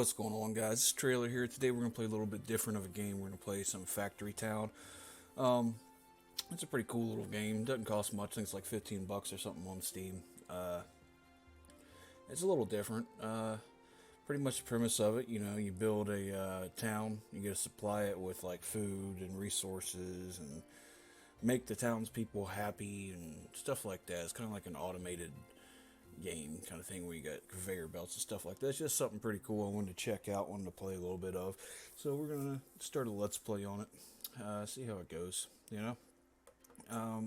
What's going on, guys? It's Trailer here. Today we're going to play a little bit different of a game. We're going to play some Factory Town. It's a pretty cool little game. Doesn't cost much. I think it's like 15 bucks or something on Steam. It's a little different. Pretty much the premise of it, you build a town. You get to supply it with like food and resources and make the townspeople happy and stuff like that. It's kind of like an automated game kind of thing where you got conveyor belts and stuff like that. It's just something pretty cool I wanted to check out, wanted to play a little bit of. So we're going to start a let's play on it, see how it goes, I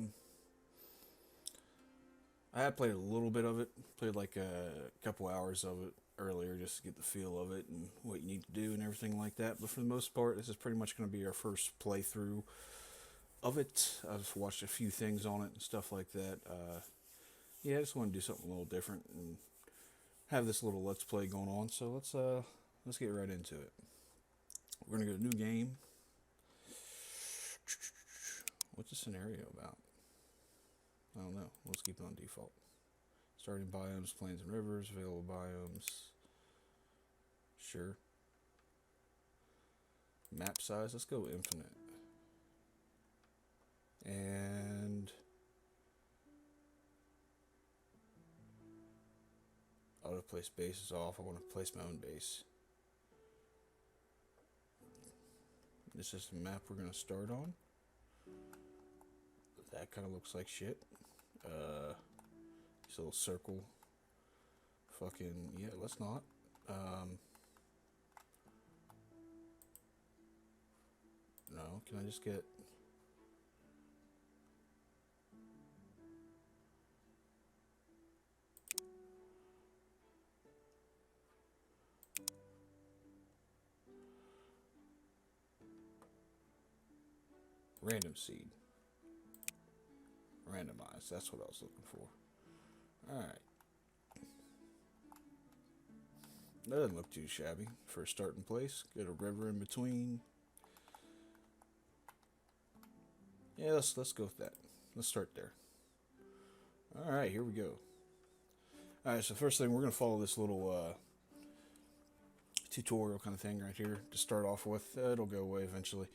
had played a little bit of it, played like a couple hours of it earlier just to get the feel of it and what you need to do and everything like that. But for the most part, this is pretty much going to be our first playthrough of it. I've watched a few things on it and stuff like that. I just want to do something a little different and have this little let's play going on. So let's get right into it. We're gonna go to new game. What's the scenario about? I don't know. Let's keep it on default. Starting biomes, plains and rivers, available biomes. Sure. Map size, let's go infinite. And auto place base is off. I want to place my own base. This is the map we're going to start on. That kind of looks like shit. This little circle. Fucking, yeah, let's not. No, can I just get... Random seed. Randomize, that's what I was looking for. Alright. That doesn't look too shabby for a starting place. Get a river in between. Yeah, let's go with that. Let's start there. Alright, here we go. Alright, so first thing, we're going to follow this little tutorial kind of thing right here to start off with. It'll go away eventually.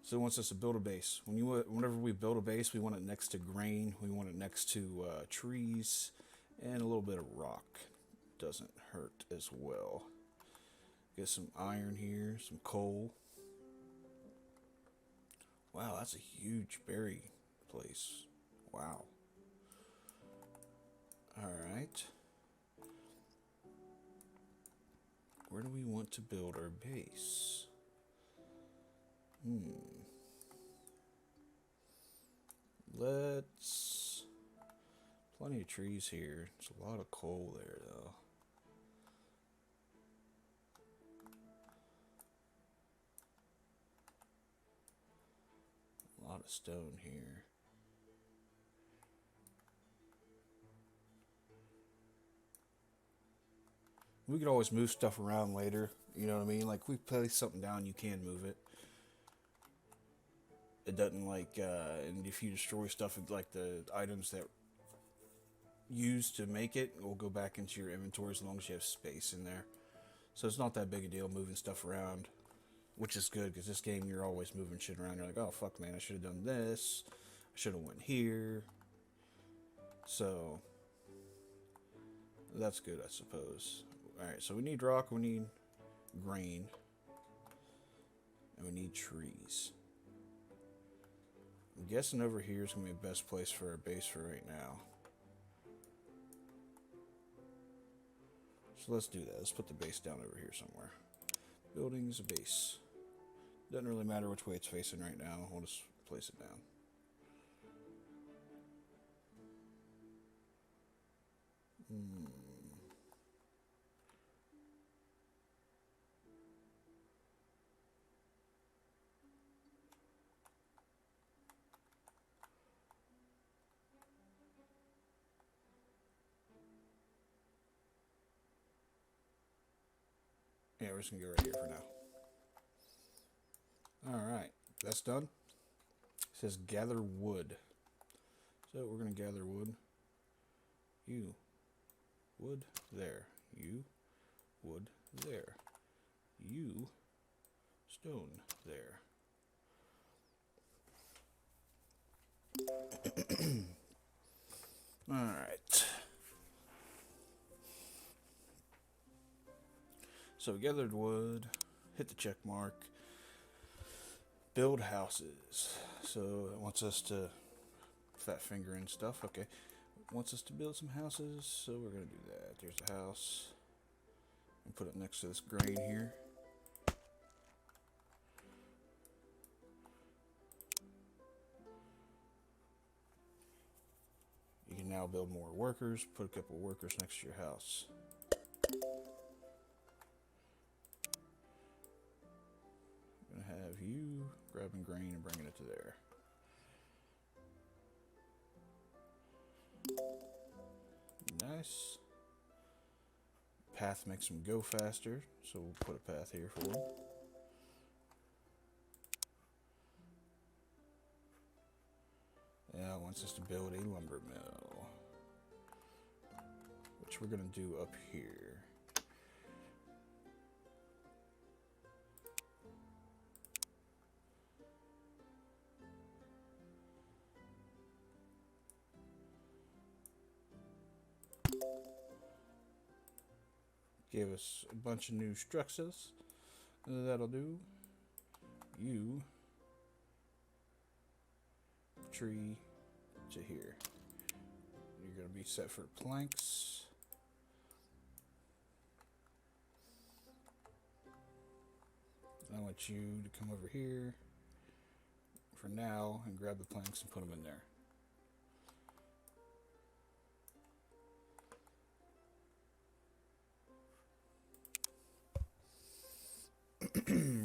So it wants us to build a base. Whenever we build a base, we want it next to grain. We want it next to trees and a little bit of rock. Doesn't hurt as well. Get some iron here, some coal. Wow, that's a huge berry place. Wow. Alright. Where do we want to build our base? Let's... Plenty of trees here. There's a lot of coal there, though. A lot of stone here. We could always move stuff around later. You know what I mean? Like, if we place something down, you can move it. It doesn't like, and if you destroy stuff, like the items that used to make it will go back into your inventory as long as you have space in there. So it's not that big a deal moving stuff around, which is good because this game you're always moving shit around. You're like, oh fuck, man, I should have done this. I should have went here. So that's good, I suppose. All right, so we need rock, we need grain, and we need trees. I'm guessing over here is going to be the best place for our base for right now. So let's do that. Let's put the base down over here somewhere. Buildings, a base. Doesn't really matter which way it's facing right now. We'll just place it down. Yeah, we're just going to go right here for now. Alright, that's done. It says gather wood. So we're going to gather wood. You. Wood there. You. Wood there. you stone there. Alright. So we gathered wood, hit the check mark, build houses. So it wants us to fat finger and stuff. Okay. It wants us to build some houses, so we're gonna do that. There's a house. And put it next to this grain here. You can now build more workers, put a couple of workers next to your house. I'm gonna have you grabbing grain and bringing it to there. Nice. Path makes them go faster, so we'll put a path here for them. Now it wants us to build a lumber mill, which we're going to do up here. Gave us a bunch of new structures. That'll do. You tree to here. You're going to be set for planks. I want you to come over here for now and grab the planks and put them in there.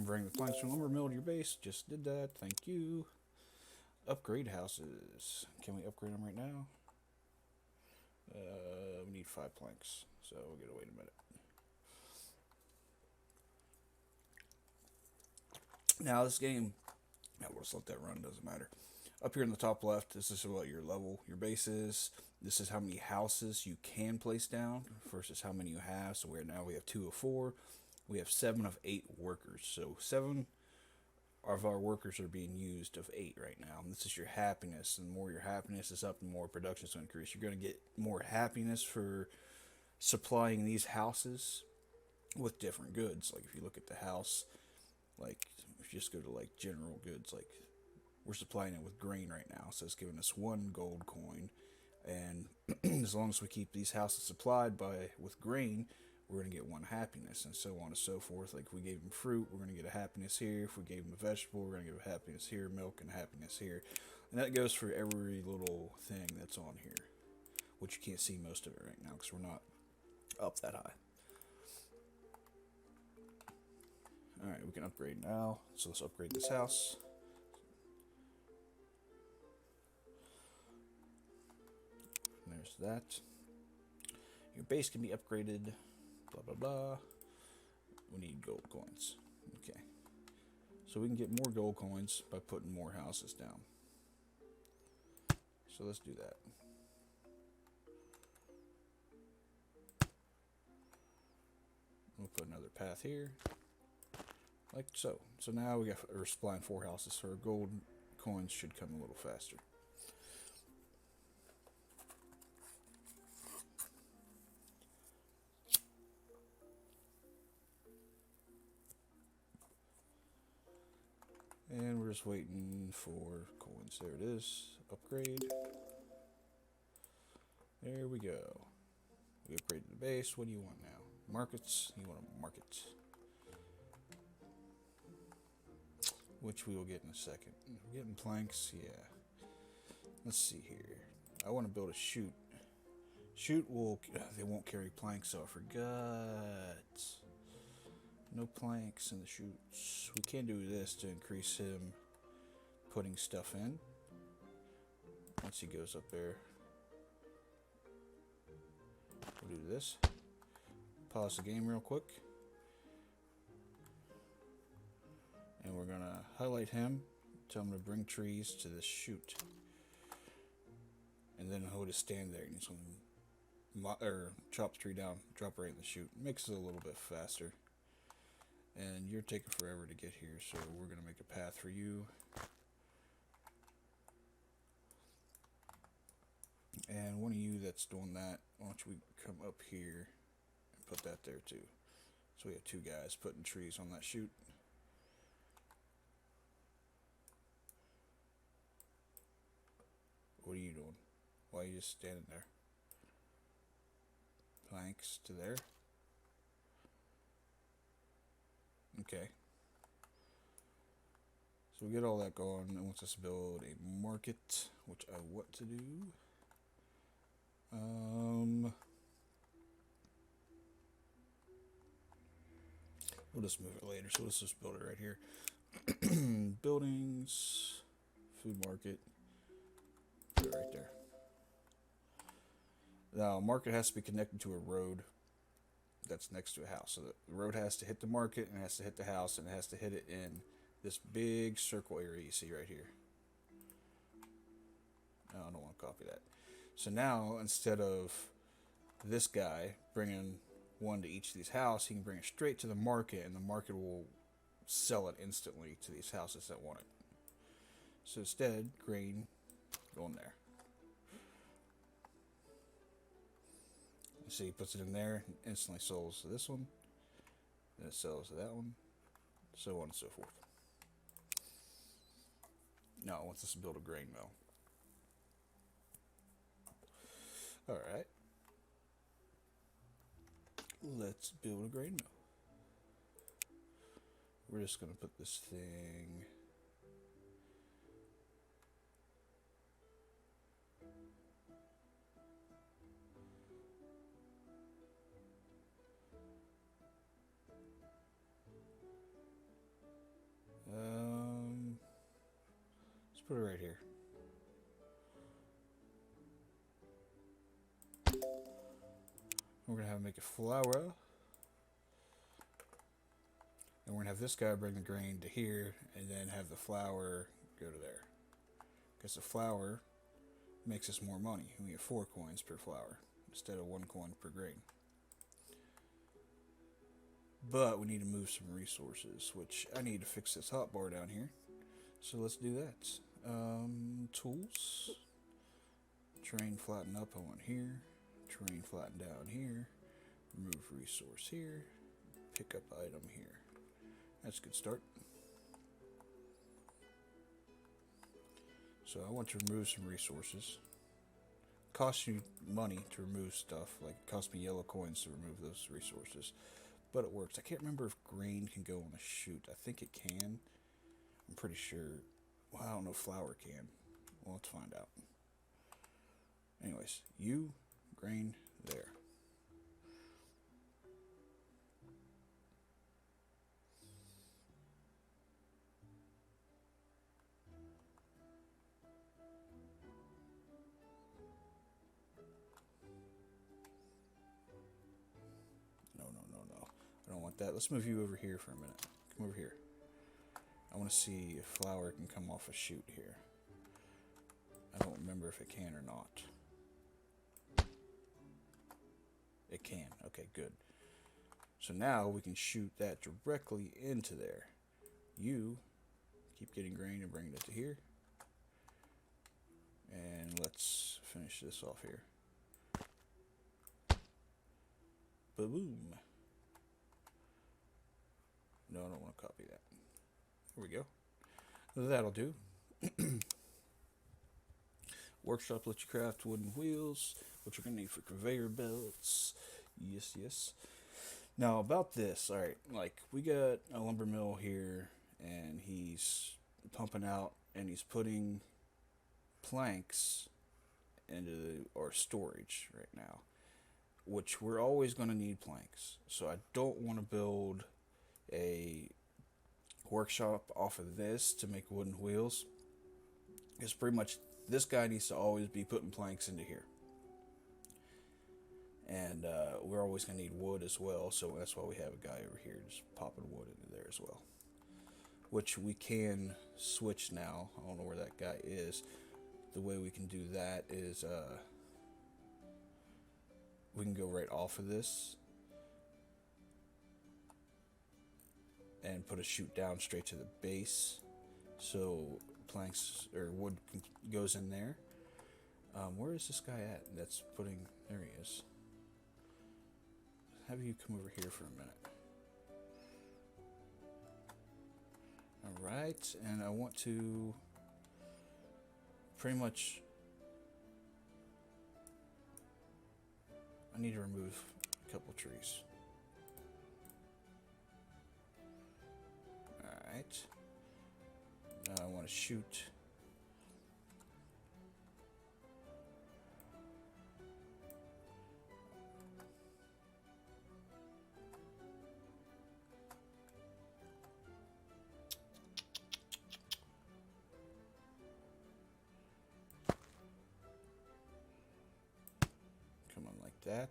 Bring the planks from lumber mill to your base. Just did that. Thank you. Upgrade houses. Can we upgrade them right now? We need 5 planks, so we'll get to wait a minute. Now this game, we'll just let that run, doesn't matter. Up here in the top left, this is what your level, your base is. This is how many houses you can place down versus how many you have. So now we have 2 of 4. We have 7 of 8 workers. So 7 of our workers are being used of 8 right now. And this is your happiness. And the more your happiness is up, the more production is going to increase. You're going to get more happiness for supplying these houses with different goods. Like if you look at the house, like if you just go to like general goods, like we're supplying it with grain right now. So it's giving us 1 gold coin. And as long as we keep these houses supplied with grain, we're going to get 1 happiness, and so on and so forth. Like if we gave them fruit, we're going to get a happiness here. If we gave them a vegetable, we're going to get a happiness here, milk and happiness here. And that goes for every little thing that's on here, which you can't see most of it right now because we're not up that high. Alright, we can upgrade now. So let's upgrade this house. There's that. Your base can be upgraded. Blah, blah, blah. We need gold coins. Okay. So we can get more gold coins by putting more houses down. So let's do that. We'll put another path here. Like so. So now we're supplying 4 houses, so our gold coins should come a little faster. And we're just waiting for coins. There it is. Upgrade. There we go. We upgraded the base. What do you want now? Markets. You want a market. Which we will get in a second. We're getting planks. Yeah. Let's see here. I want to build a chute. Chute will... They won't carry planks, so I forgot. No planks in the chutes. We can do this to increase him putting stuff in. Once he goes up there. We'll do this. Pause the game real quick. And we're going to highlight him. Tell him to bring trees to this chute. And then he'll just stand there and he's going to chop the tree down, drop right in the chute. Makes it a little bit faster. And you're taking forever to get here, so we're going to make a path for you. And one of you that's doing that, why don't we come up here and put that there too. So we have two guys putting trees on that chute. What are you doing? Why are you just standing there? Planks to there. Okay. So we get all that going, and wants us to build a market, which I want to do. We'll just move it later, so let's just build it right here. Buildings, food market, put it right there. Now, market has to be connected to a road that's next to a house. So the road has to hit the market, and it has to hit the house, and it has to hit it in this big circle area you see right here. No, I don't want to copy that. So now, instead of this guy bringing one to each of these houses, he can bring it straight to the market, and the market will sell it instantly to these houses that want it. So instead, grain going there. See, he puts it in there, and instantly sells to this one, then it sells to that one, so on and so forth. Now it wants us to build a grain mill. Alright. Let's build a grain mill. We're just going to put this thing... let's put it right here. We're going to have to make a flour. And we're going to have this guy bring the grain to here, and then have the flour go to there. Because the flour makes us more money. We get 4 coins per flour instead of 1 coin per grain. But we need to move some resources, which I need to fix this hotbar down here. So let's do that. Tools. Terrain flatten up, I want here. Terrain flatten down here. Remove resource here. Pick up item here. That's a good start. So I want to remove some resources. Costs you money to remove stuff. Like it costs me yellow coins to remove those resources. But it works. I can't remember if grain can go on a chute. I think it can. I'm pretty sure. Well, I don't know if flour can. Well, let's find out. Anyways, grain there. No. I don't want that. Let's move you over here for a minute. Come over here. I want to see if flour can come off a chute here. I don't remember if it can or not. It can. Okay, good. So now we can shoot that directly into there. You keep getting grain and bringing it to here. And let's finish this off here. Boom. No, I don't want to copy that. There we go. That'll do. Workshop lets you craft wooden wheels, which we're going to need for conveyor belts. Yes. Now, about this, alright, like, we got a lumber mill here, and he's pumping out, and he's putting planks into our storage right now, which we're always going to need planks. So I don't want to build a workshop off of this to make wooden wheels. Because pretty much this guy needs to always be putting planks into here. And we're always going to need wood as well, so that's why we have a guy over here just popping wood into there as well. Which we can switch now. I don't know where that guy is. The way we can do that is we can go right off of this. and put a chute down straight to the base, so planks or wood goes in there. Where is this guy at? That's putting. There he is. Have you come over here for a minute? All right, and I want to pretty much. I need to remove a couple trees. All right. Now I want to shoot. Come on, like that.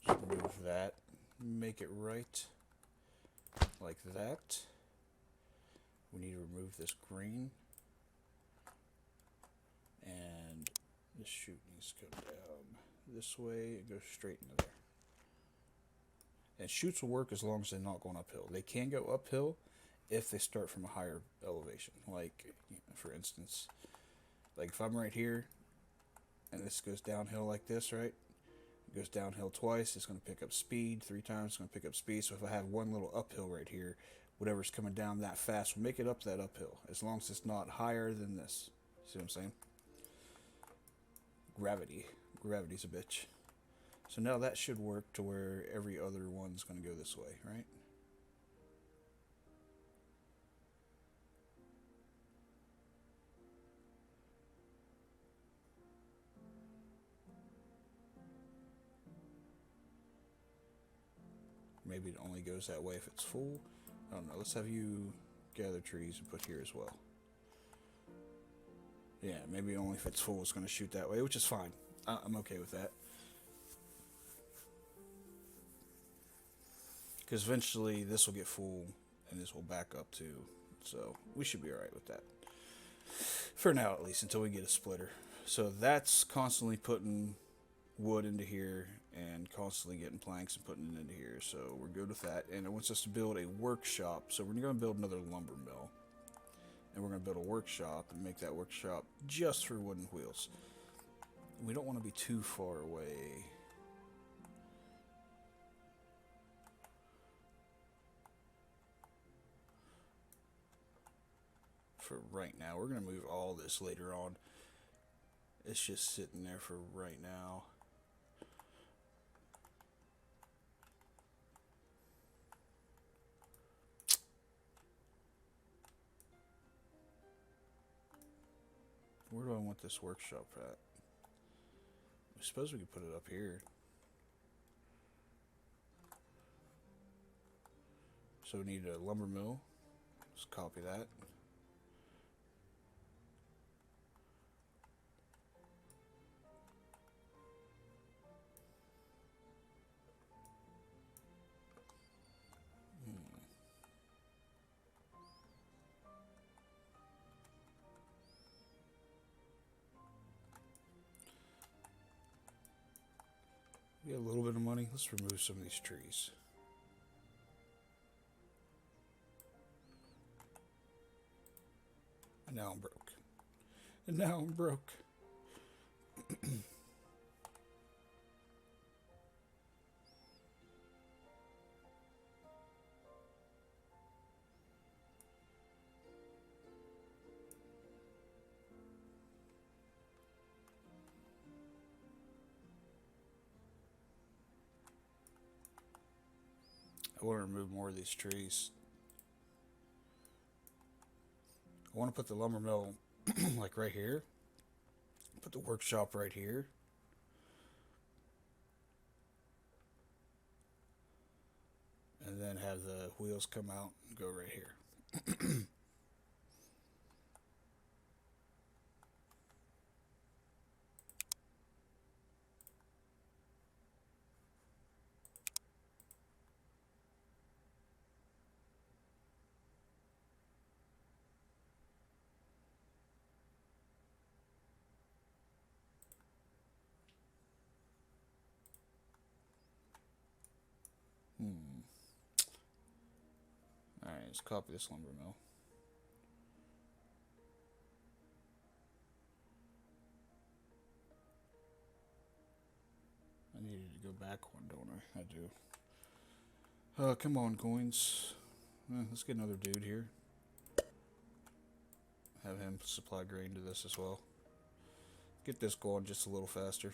Just remove that. Make it right. Like that. We need to remove this green. And this chute needs to go down this way and go straight into there. And chutes will work as long as they're not going uphill. They can go uphill if they start from a higher elevation. Like, for instance, like if I'm right here and this goes downhill like this, right? It goes downhill twice, it's going to pick up speed. 3 times, it's going to pick up speed. So if I have one little uphill right here, whatever's coming down that fast will make it up that uphill, as long as it's not higher than this. See what I'm saying? Gravity's a bitch. So now that should work to where every other one's going to go this way, right? Maybe it only goes that way if it's full. I don't know. Let's have you gather trees and put here as well. Yeah, maybe only if it's full it's going to shoot that way, which is fine. I'm okay with that. Because eventually this will get full and this will back up too. So we should be alright with that. For now, at least, until we get a splitter. So that's constantly putting wood into here and constantly getting planks and putting it into here. So we're good with that. And it wants us to build a workshop. So we're going to build another lumber mill. And we're going to build a workshop and make that workshop just for wooden wheels. We don't want to be too far away. For right now. We're going to move all this later on. It's just sitting there for right now. Where do I want this workshop at? I suppose we could put it up here. So we need a lumber mill. Let's copy that. We got a little bit of money. Let's remove some of these trees. And now I'm broke. And now I'm broke. I want to remove more of these trees. I want to put the lumber mill like right here. Put the workshop right here. And then have the wheels come out and go right here. Let's copy this lumber mill. I needed to go back one, don't I? I do. Come on, coins. Let's get another dude here. Have him supply grain to this as well. Get this going just a little faster.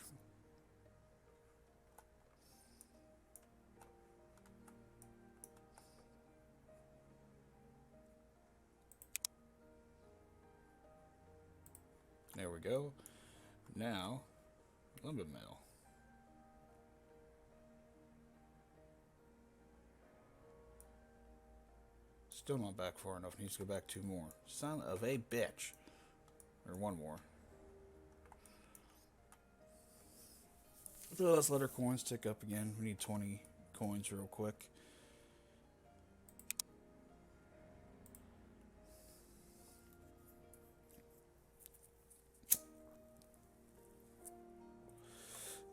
There we go. Now, lumber mill. Still not back far enough. Needs to go back 2 more. Son of a bitch. Or 1 more. So let's let our coins tick up again. We need 20 coins real quick.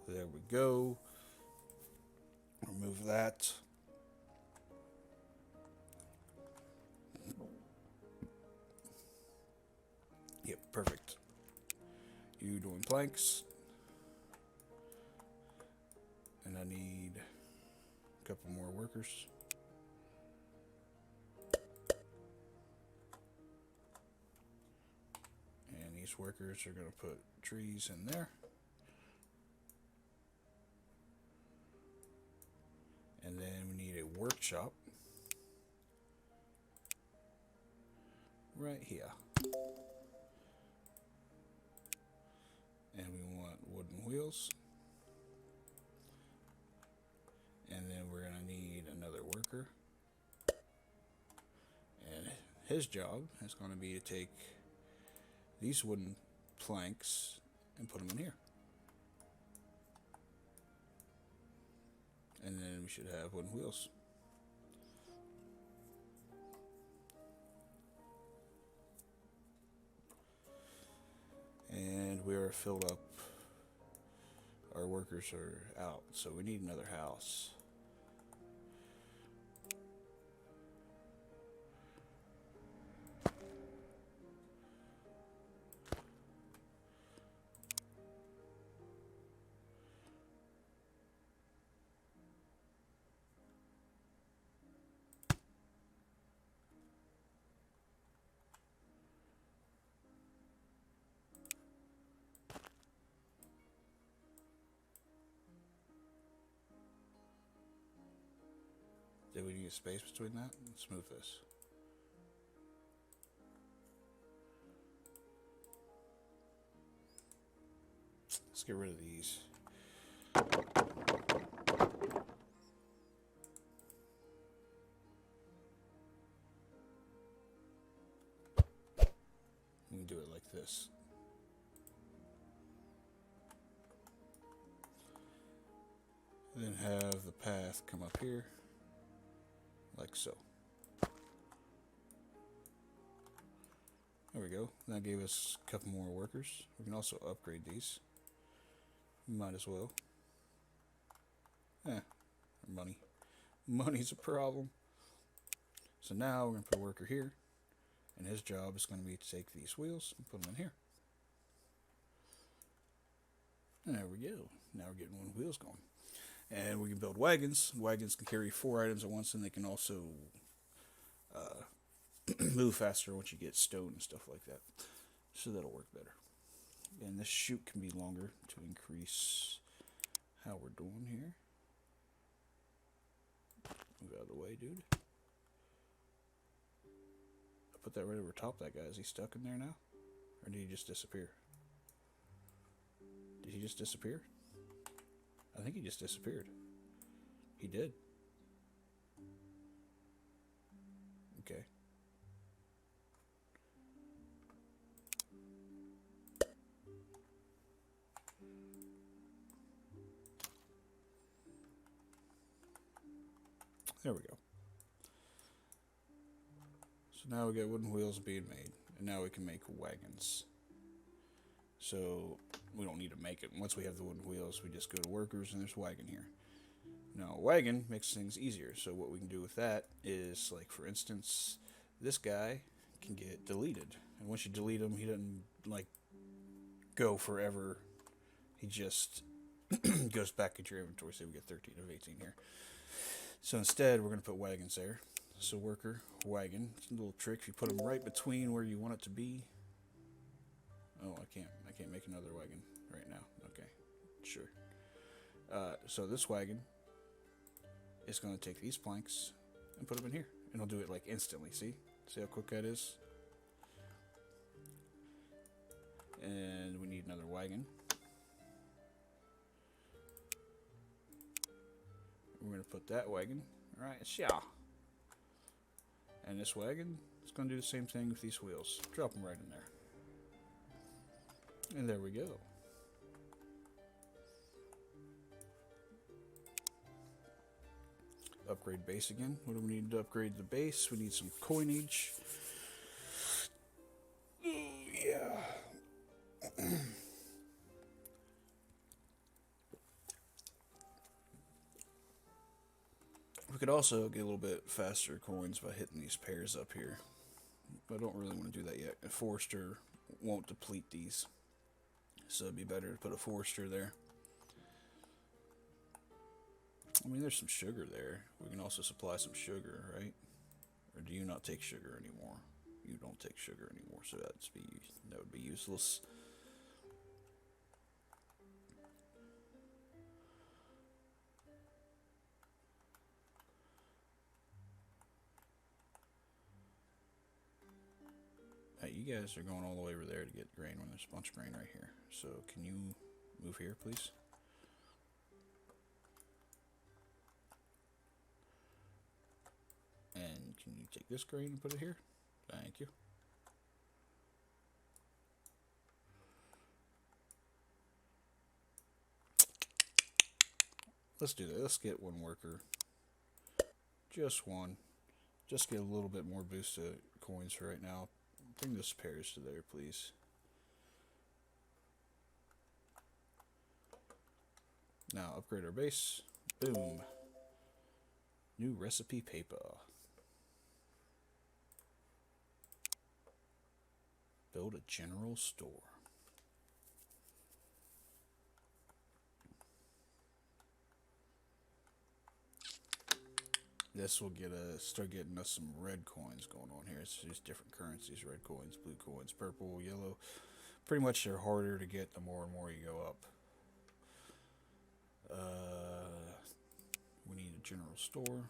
There we go. Remove that. Yep, perfect. You doing planks. And I need a couple more workers. And these workers are going to put trees in there. And then we need a workshop right here. And we want wooden wheels. And then we're going to need another worker. And his job is going to be to take these wooden planks and put them in here. And then we should have wooden wheels. And we are filled up. Our workers are out, so we need another house. Do we need a space between that? Let's move this. Let's get rid of these. We can do it like this. And then have the path come up here. Like so. There we go. That gave us a couple more workers. We can also upgrade these. Might as well. Money. Money's a problem. So now we're going to put a worker here. And his job is going to be to take these wheels and put them in here. And there we go. Now we're getting one wheels going. And we can build wagons. Wagons can carry 4 items at once, and they can also move faster once you get stone and stuff like that. So that'll work better. And this chute can be longer to increase how we're doing here. Move out of the way, dude. I put that right over top that guy. Is he stuck in there now? Or did he just disappear? Did he just disappear? I think he just disappeared. He did. Okay. There we go. So now we got wooden wheels being made. And now we can make wagons. So we don't need to make it. Once we have the wooden wheels, we just go to workers and there's wagon here. Now, a wagon makes things easier. So what we can do with that is, like, for instance, this guy can get deleted. And once you delete him, he doesn't, like, go forever. He just goes back into your inventory. Say we get 13 of 18 here. So instead, we're going to put wagons there. So worker, wagon. It's a little trick. If you put them right between where you want it to be. Oh, I can't make another wagon right now. Okay, sure. So this wagon is going to take these planks and put them in here. And it'll do it like instantly. See how quick that is? And we need another wagon. We're going to put that wagon right, yeah. And this wagon is going to do the same thing with these wheels. Drop them right in there. And there we go. Upgrade base again. What do we need to upgrade the base? We need some coinage. Yeah. We could also get a little bit faster coins by hitting these pairs up here. But I don't really want to do that yet. A forester won't deplete these. So it'd be better to put a forester there. I mean, there's some sugar there. We can also supply some sugar, right? Or do you not take sugar anymore? You don't take sugar anymore, so that would be useless. Hey, you guys are going all the way over there to get grain when there's a bunch of grain right here. So can you move here, please? And can you take this grain and put it here? Thank you. Let's do that. Let's get one worker. Just one. Just get a little bit more boost to coins for right now. Bring this pairs to there, please. Now upgrade our base. Boom. New recipe paper. Build a general store. This will start getting us some red coins going on here. It's just different currencies: red coins, blue coins, purple, yellow. Pretty much they're harder to get the more and more you go up. We need a general store.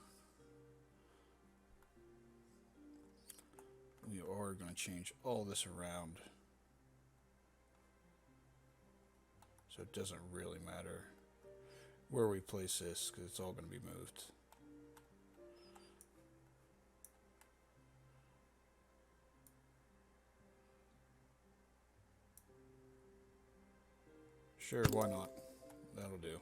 We are going to change all this around, so it doesn't really matter where we place this, because it's all going to be moved. Sure, why not? That'll do.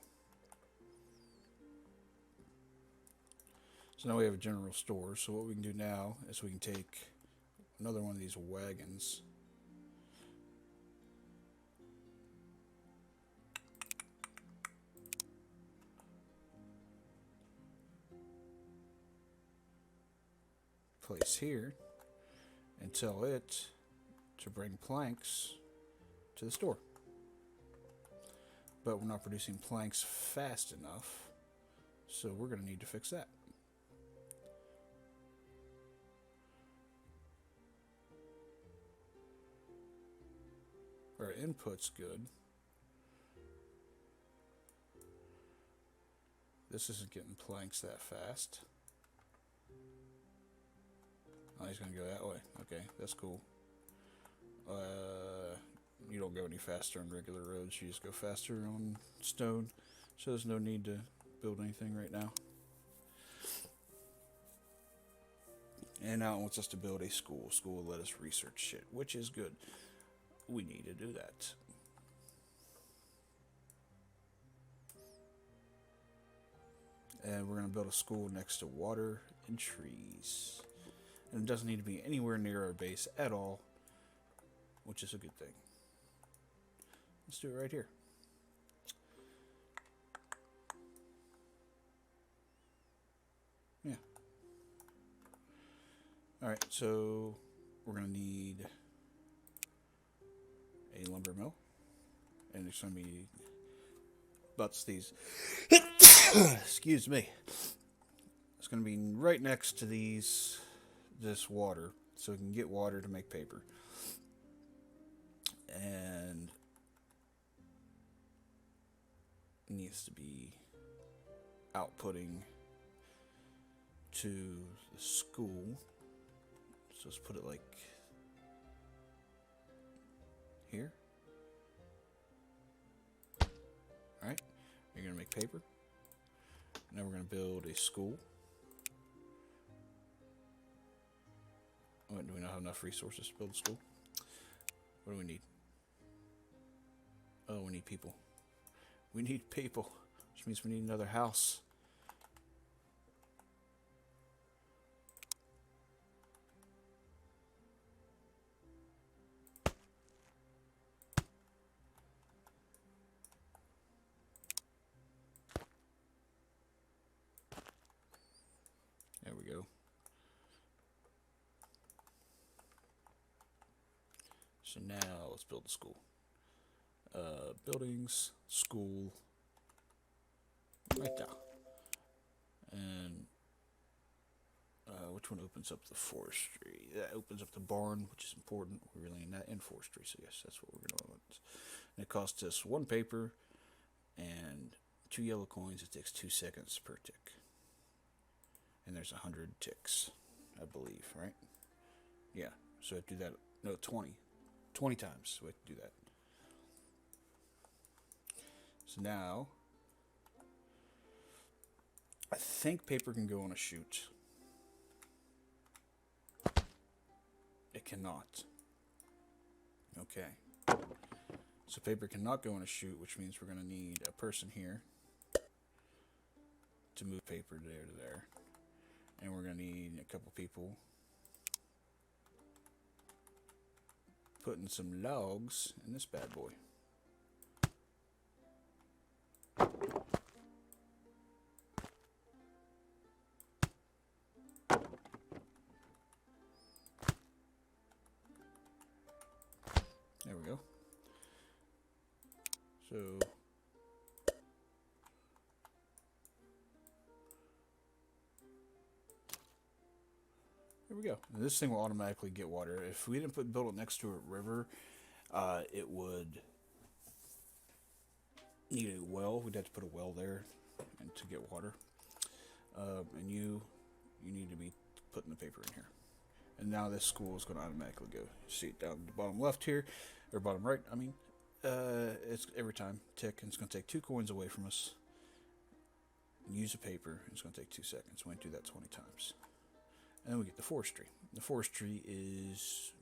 So now we have a general store. So what we can do now is we can take another one of these wagons. Place here and tell it to bring planks to the store. But we're not producing planks fast enough, so we're going to need to fix that. Our input's good. This isn't getting planks that fast. Oh, he's going to go that way. Okay, that's cool. You don't go any faster on regular roads. You just go faster on stone. So there's no need to build anything right now. And now it wants us to build a school. School will let us research shit, which is good. We need to do that. And we're going to build a school next to water and trees. And it doesn't need to be anywhere near our base at all, which is a good thing. Let's do it right here. Yeah. Alright, so we're going to need a lumber mill. And it's going to be butts these. Excuse me. It's going to be right next to this water, so we can get water to make paper. And it needs to be outputting to the school. So let's put it like here. Alright, you're going to make paper. Now we're going to build a school. Do we not have enough resources to build a school? What do we need? Oh, we need people. We need people, which means we need another house. There we go. So now let's build the school. Buildings, school, right there. And which one opens up the forestry? That opens up the barn, which is important. We really need that, and forestry. So yes, that's what we're going to want. And it costs us 1 paper and 2 yellow coins. It takes 2 seconds per tick. And there's 100 ticks, I believe, right? Yeah. So I have to do that. No, 20. 20 times we have to do that. So now, I think paper can go on a chute. It cannot. Okay. So paper cannot go on a chute, which means we're going to need a person here to move paper there to there. And we're going to need a couple people putting some logs in this bad boy. There we go. So there we go. And this thing will automatically get water. If we didn't build it next to a river, it would need a well. We'd have to put a well there and to get water. And you need to be putting the paper in here. And now this school is going to automatically go. You see it down the bottom left here, or bottom right, I mean. It's every time tick, and it's going to take 2 coins away from us. Use a paper, and it's going to take 2 seconds. We do that 20 times. And then we get the forestry. The forestry is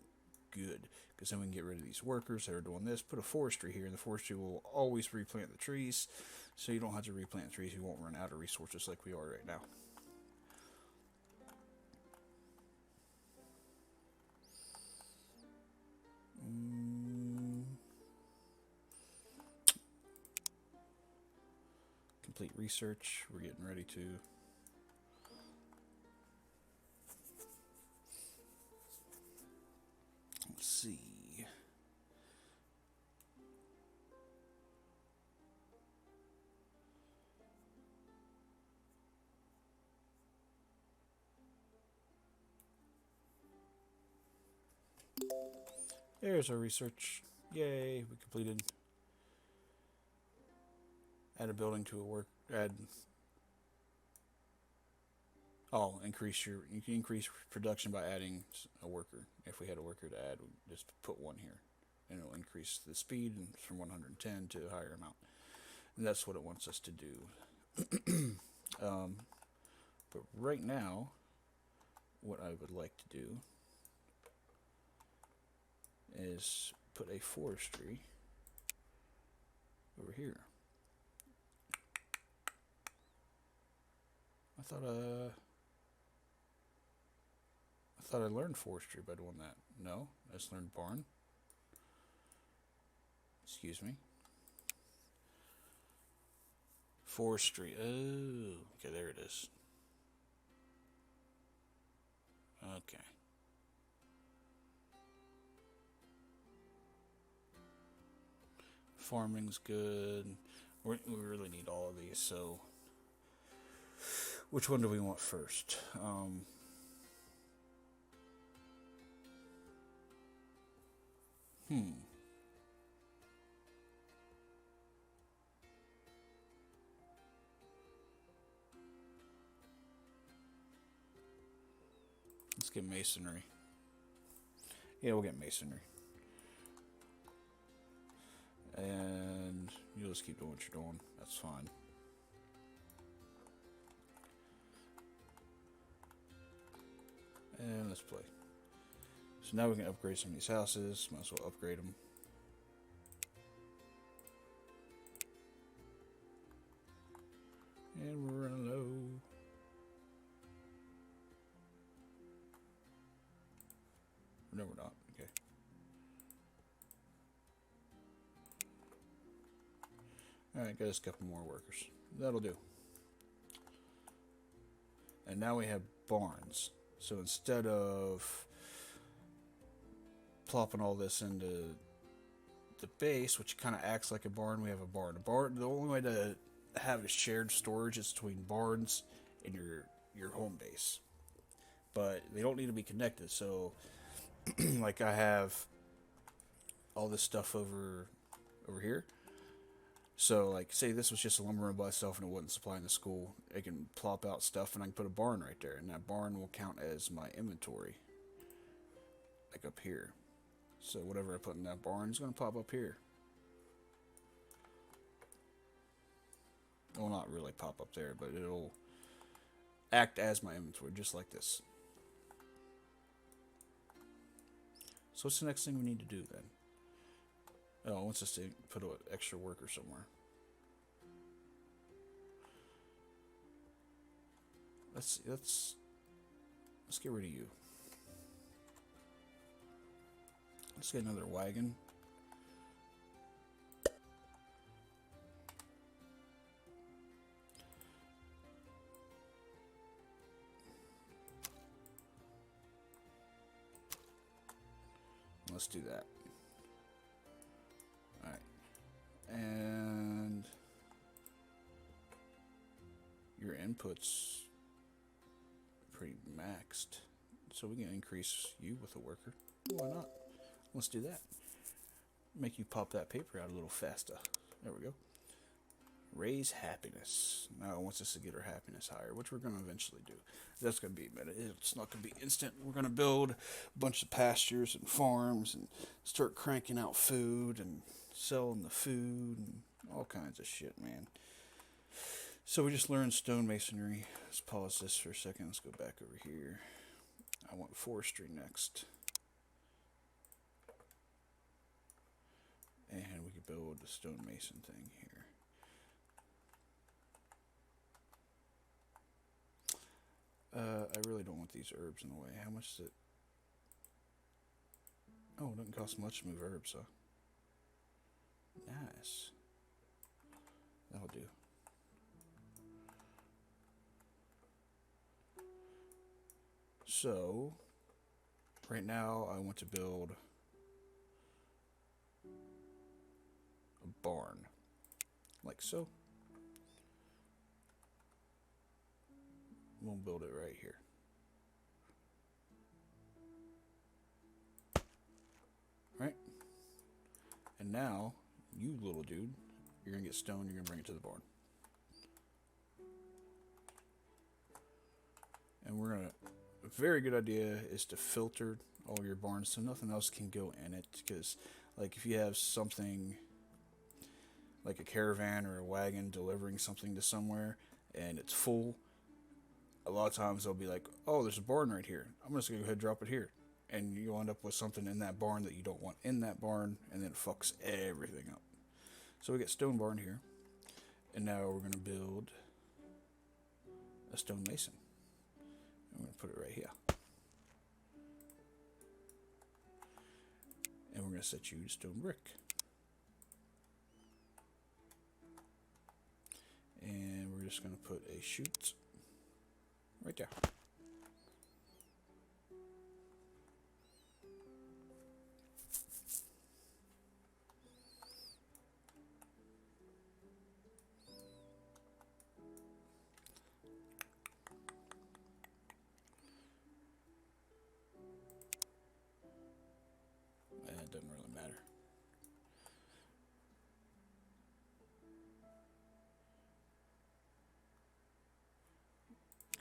good, because then we can get rid of these workers that are doing this. Put a forestry here, and the forestry will always replant the trees, so you don't have to replant trees. You won't run out of resources like we are right now. Complete research. We're getting ready to. Let's see. There's our research. Yay, we completed. Add a building to a work. You can increase production by adding a worker. If we had a worker to add, we'd just put 1 here. And it'll increase the speed from 110 to a higher amount. And that's what it wants us to do. But right now, what I would like to do is put a forestry over here. I thought I learned forestry by doing that. No, I just learned barn. Excuse me. Forestry. Oh, okay, there it is. Okay. Farming's good. We really need all of these, so which one do we want first? Hmm. Let's get masonry. Yeah, we'll get masonry. And you'll just keep doing what you're doing. That's fine. And let's play. So now we can upgrade some of these houses. Might as well upgrade them. And we're running low. No, we're not. Okay. Alright, got us a couple more workers. That'll do. And now we have barns. So instead of plopping all this into the base, which kind of acts like a barn, we have a barn. The only way to have a shared storage is between barns and your home base. But they don't need to be connected. So, like I have all this stuff over here. So, like, say this was just a lumber room by itself and it wasn't supplying the school, it can plop out stuff and I can put a barn right there, and that barn will count as my inventory, like up here. So whatever I put in that barn is going to pop up here. It will not really pop up there, but it'll act as my inventory, just like this. So what's the next thing we need to do then? Oh, it wants us to put an extra worker somewhere. Let's get rid of you. Let's get another wagon. Let's do that. Alright. And your input's pretty maxed. So we can increase you with a worker. Why not? Let's do that. Make you pop that paper out a little faster. There we go. Raise happiness. Now it wants us to get our happiness higher, which we're going to eventually do. That's going to be a minute. It's not going to be instant. We're going to build a bunch of pastures and farms and start cranking out food and selling the food and all kinds of shit, man. So we just learned stonemasonry. Let's pause this for a second. Let's go back over here. I want forestry next. And we could build the stonemason thing here. I really don't want these herbs in the way. How much is it? Oh, it doesn't cost much to move herbs, huh? Nice. That'll do. So, right now I want to build a barn. Like so. We'll build it right here. Right? And now, you little dude, you're going to get stone, you're going to bring it to the barn. And we're going to... A very good idea is to filter all your barns so nothing else can go in it. Because, like, if you have something like a caravan or a wagon delivering something to somewhere and it's full, a lot of times they'll be like, oh, there's a barn right here. I'm just going to go ahead and drop it here. And you'll end up with something in that barn that you don't want in that barn, and then it fucks everything up. So we get stone barn here. And now we're going to build a stone mason. I'm going to put it right here. And we're going to set you to stone brick. And we're just going to put a chute right there.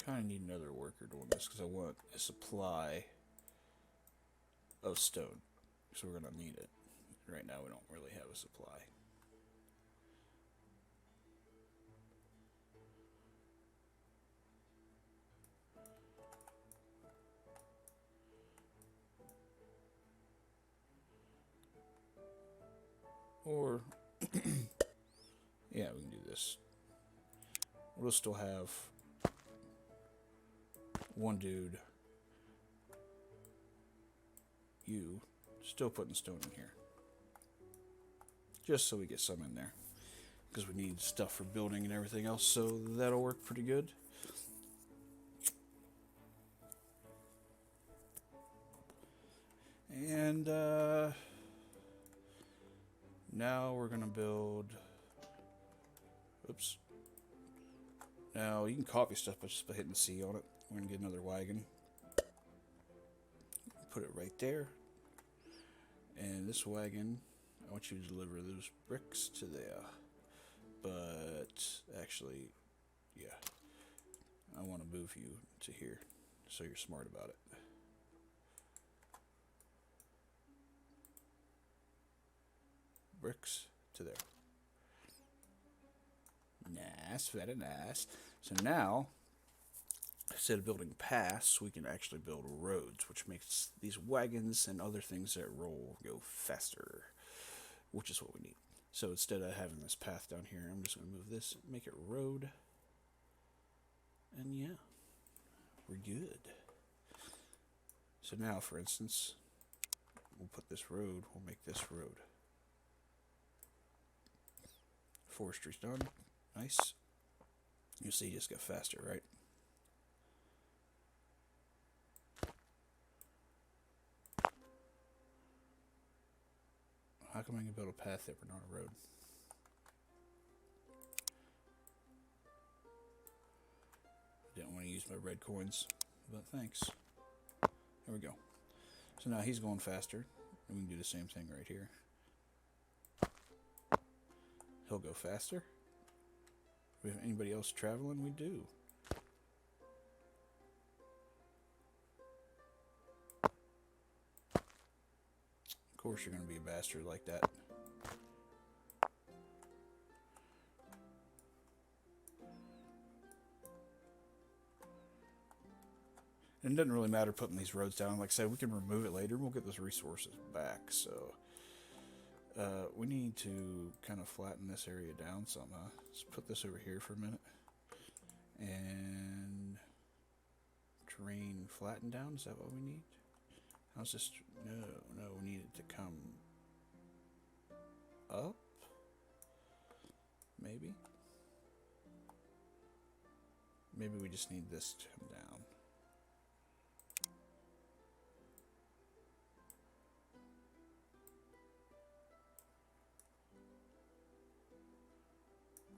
Kind of need another worker doing this because I want a supply of stone. So we're going to need it. Right now we don't really have a supply. Or, yeah, we can do this. We'll still have one dude, you, still putting stone in here. Just so we get some in there. Because we need stuff for building and everything else, so that'll work pretty good. And, now we're going to build... Oops. Now, you can copy stuff just by hitting C on it. We're going to get another wagon. Put it right there. And this wagon, I want you to deliver those bricks to there. But, actually, yeah. I want to move you to here, so you're smart about it. Bricks to there. Nice, very nice. So now, instead of building paths, we can actually build roads, which makes these wagons and other things that roll go faster, which is what we need. So instead of having this path down here, I'm just going to move this, make it road, and yeah, we're good. So now, for instance, we'll put this road, we'll make this road. Forestry's done. Nice. You see, it just got faster, right? How come I can build a path there but not a road? Didn't want to use my red coins, but thanks. There we go. So now he's going faster. And we can do the same thing right here. He'll go faster. We have anybody else traveling? We do. Of course you're going to be a bastard like that. And it doesn't really matter putting these roads down. Like I said, we can remove it later and we'll get those resources back. So we need to kind of flatten this area down somehow. Let's put this over here for a minute. And terrain flatten down. Is that what we need? How's this? No, we need it to come up. Maybe. Maybe we just need this to come down.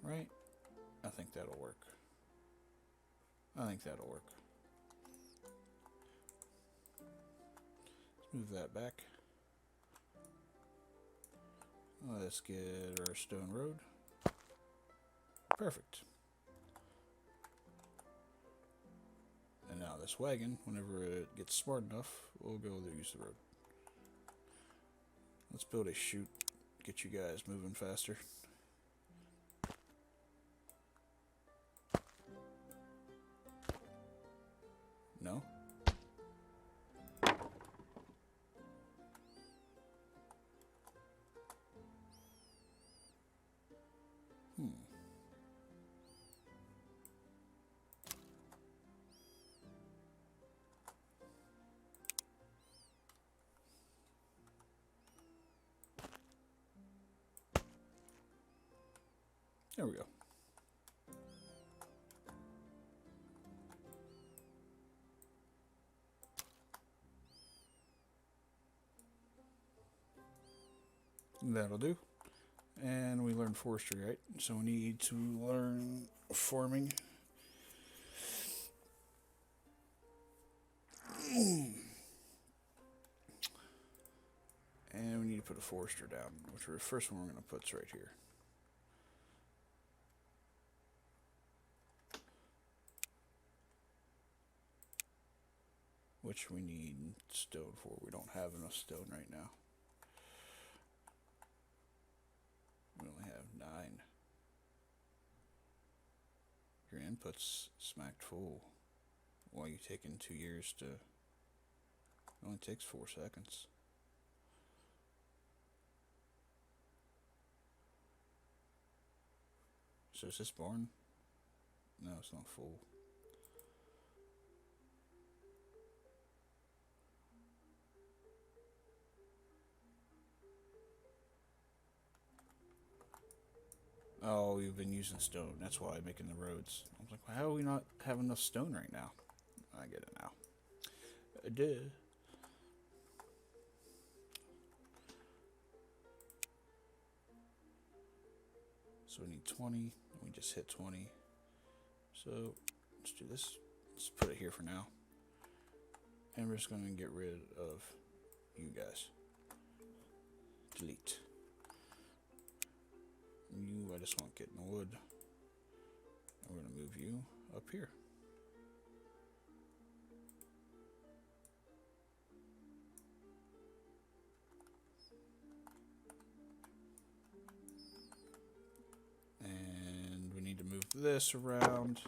Right? I think that'll work. I think that'll work. Let's move that back. Let's get our stone road. Perfect. And now this wagon, whenever it gets smart enough, we'll go there, use the road. Let's build a chute, get you guys moving faster. No? There we go. That'll do. And we learned forestry, right? So we need to learn farming. And we need to put a forester down, which the first one we're going to put is right here. which we need stone for. We don't have enough stone right now. We only have 9. Your input's smacked full. Why you taking 2 years to... It only takes 4 seconds. So is this barn? No, it's not full. Oh, we've been using stone. That's why I'm making the roads. I was like, well, how do we not have enough stone right now? I get it now. Duh. So we need 20. We just hit 20. So let's do this. Let's put it here for now. And we're just going to get rid of you guys. Delete. You, I just want getting wood. And we're going to move you up here. And we need to move this around.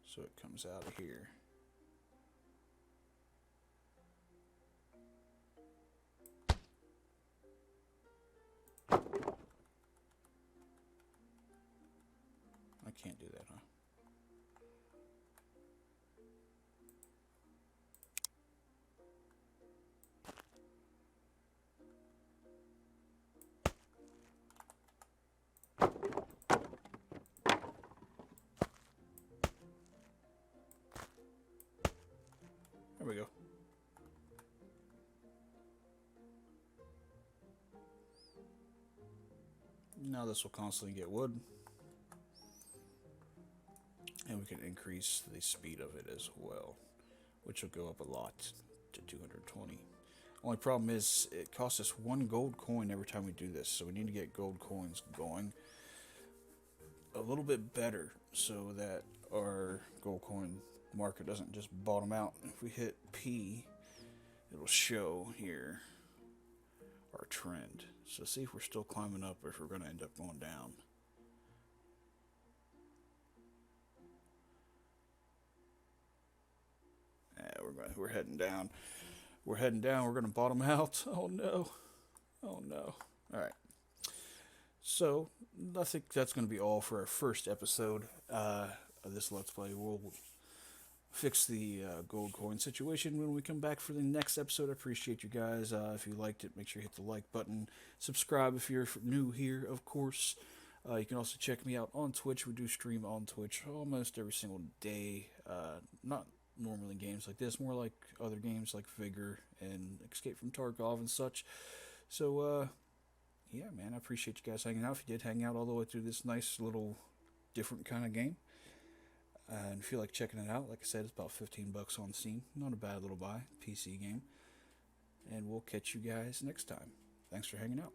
So it comes out of here. I can't do that, huh? There we go. Now this will constantly get wood. And we can increase the speed of it as well, which will go up a lot to 220. Only problem is it costs us 1 gold coin every time we do this, so we need to get gold coins going a little bit better so that our gold coin market doesn't just bottom out. If we hit P, it'll show here our trend. So see if we're still climbing up or if we're going to end up going down. We're heading down. We're heading down. We're going to bottom out. Oh no. Oh no. All right. So I think that's going to be all for our first episode of this Let's Play. We'll fix the gold coin situation when we come back for the next episode. I appreciate you guys. If you liked it, make sure you hit the like button. Subscribe if you're new here, of course. You can also check me out on Twitch. We do stream on Twitch almost every single day. Not normally games like this, more like other games like Vigor and Escape from Tarkov and such. So, yeah, man, I appreciate you guys hanging out. If you did hang out all the way through this nice little different kind of game, and if you feel like checking it out, like I said, it's about $15 on Steam. Not a bad little buy, PC game. And we'll catch you guys next time. Thanks for hanging out.